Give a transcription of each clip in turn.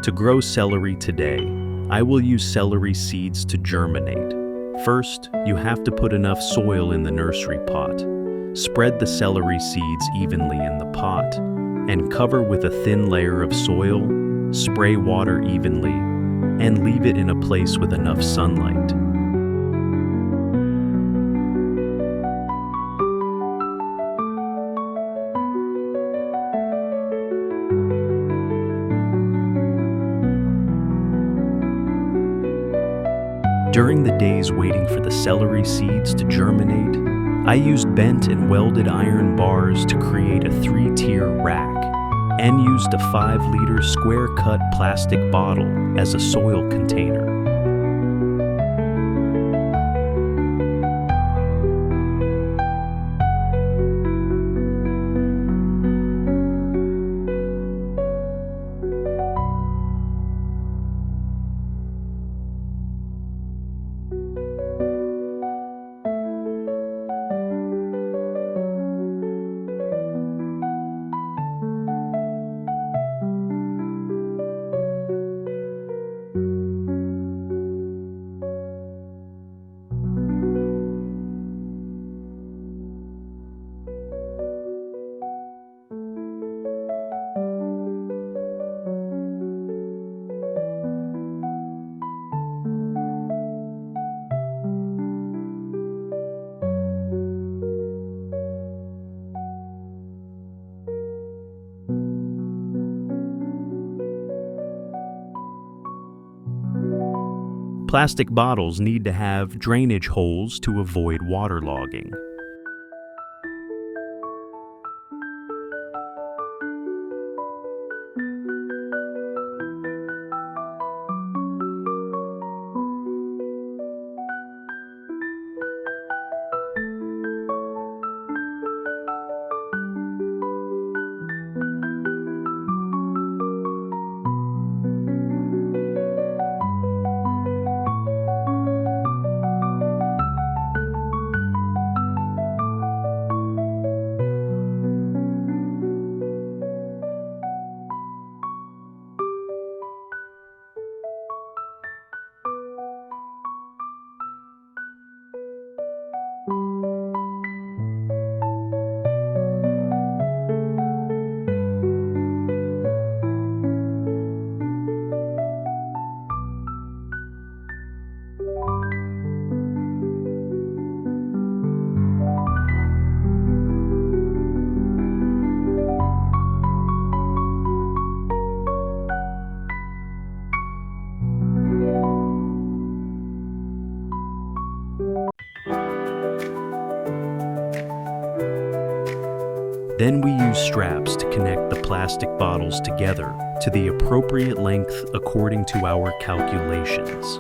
To grow celery today, I will use celery seeds to germinate. First, you have to put enough soil in the nursery pot. Spread the celery seeds evenly in the pot and cover with a thin layer of soil, spray water evenly, and leave it in a place with enough sunlight. During the days waiting for the celery seeds to germinate, I used bent and welded iron bars to create a 3-tier rack and used a 5-liter square-cut plastic bottle as a soil container. Plastic bottles need to have drainage holes to avoid waterlogging. Then we use straps to connect the plastic bottles together to the appropriate length according to our calculations.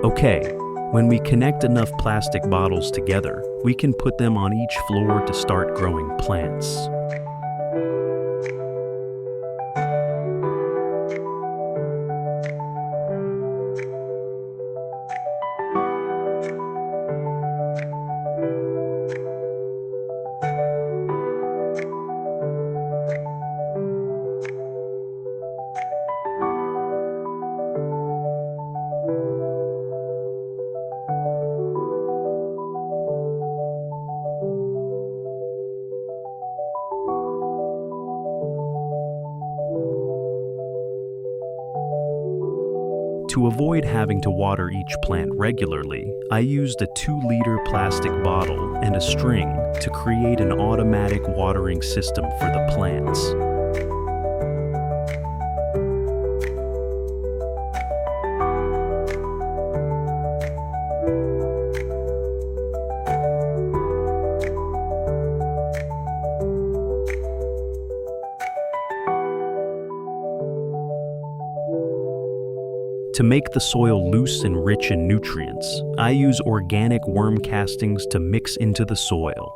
Okay, when we connect enough plastic bottles together, we can put them on each floor to start growing plants. To avoid having to water each plant regularly, I used a 2-liter plastic bottle and a string to create an automatic watering system for the plants. To make the soil loose and rich in nutrients, I use organic worm castings to mix into the soil.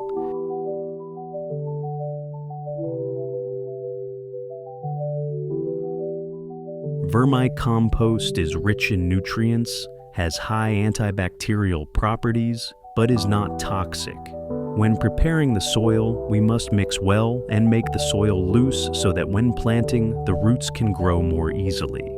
Vermicompost is rich in nutrients, has high antibacterial properties, but is not toxic. When preparing the soil, we must mix well and make the soil loose so that when planting, the roots can grow more easily.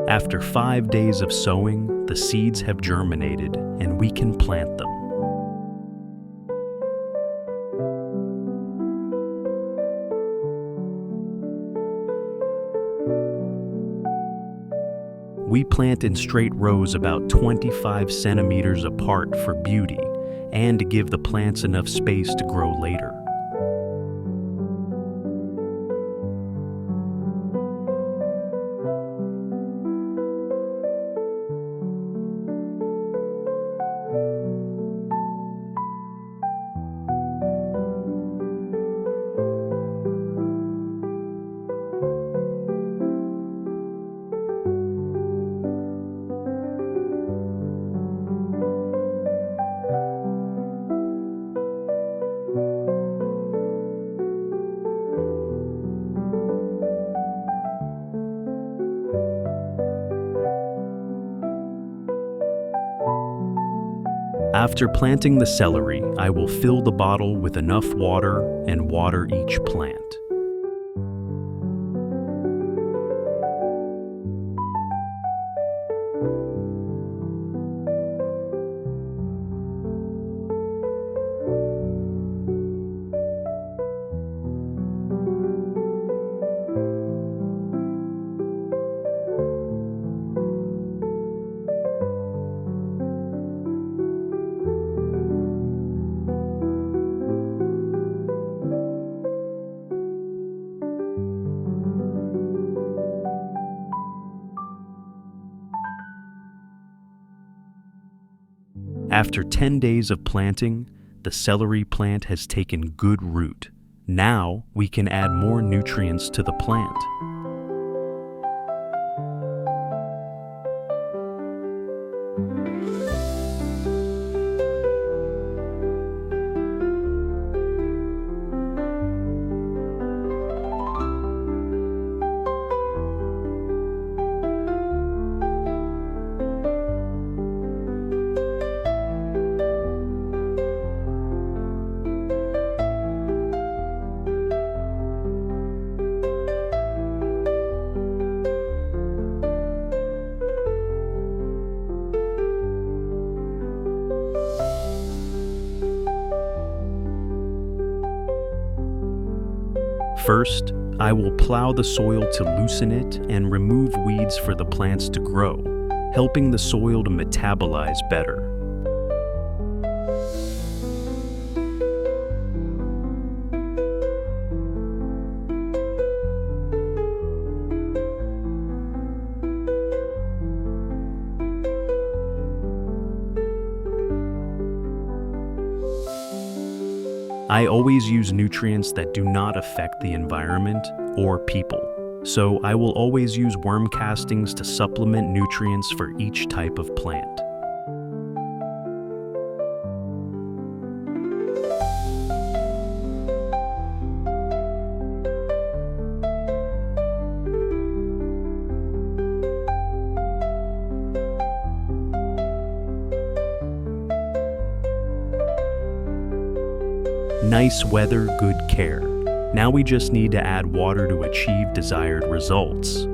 After 5 days of sowing, the seeds have germinated and we can plant them. We plant in straight rows about 25 centimeters apart for beauty and to give the plants enough space to grow later. After planting the celery, I will fill the bottle with enough water and water each plant. After 10 days of planting, the celery plant has taken good root. Now we can add more nutrients to the plant. First, I will plow the soil to loosen it and remove weeds for the plants to grow, helping the soil to metabolize better. I always use nutrients that do not affect the environment or people, so I will always use worm castings to supplement nutrients for each type of plant. Nice weather, good care. Now we just need to add water to achieve desired results.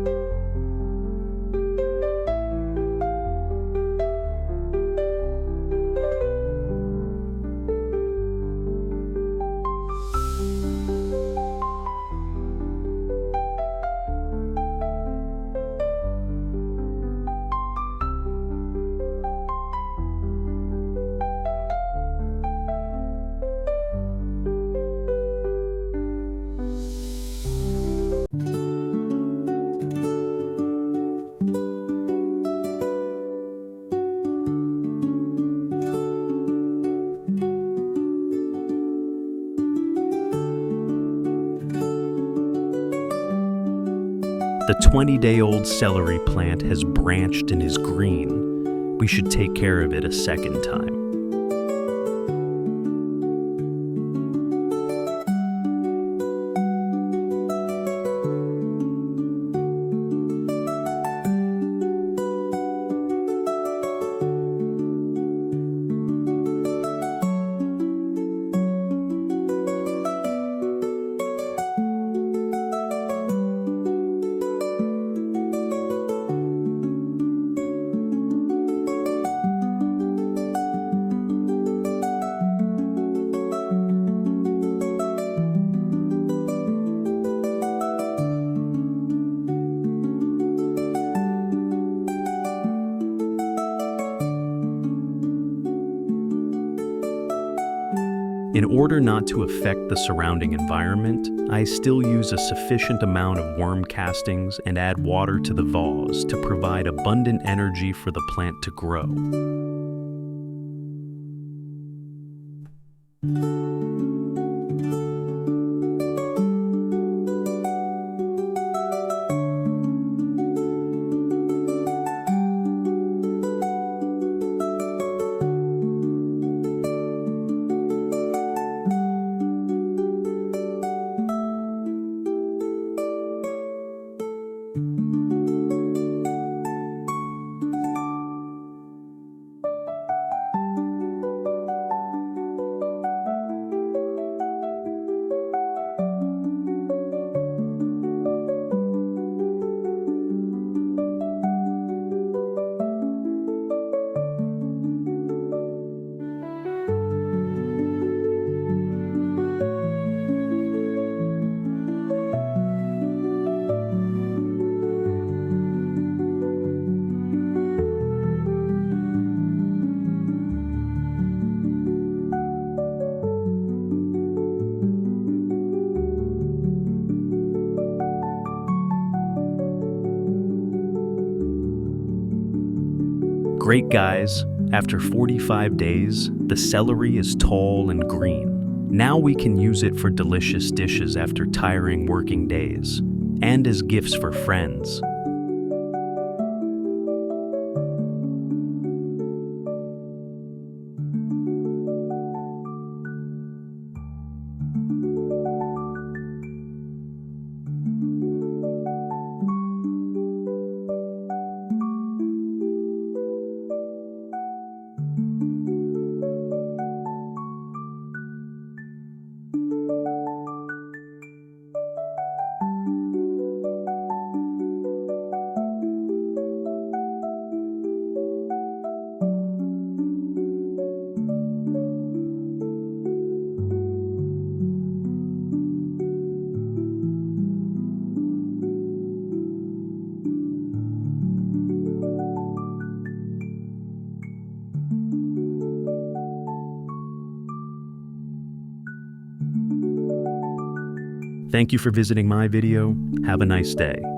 The 20-day-old celery plant has branched and is green. We should take care of it a second time. In order not to affect the surrounding environment, I still use a sufficient amount of worm castings and add water to the vase to provide abundant energy for the plant to grow. Great, guys. After 45 days, the celery is tall and green. Now we can use it for delicious dishes after tiring working days, and as gifts for friends. Thank you for visiting my video. Have a nice day.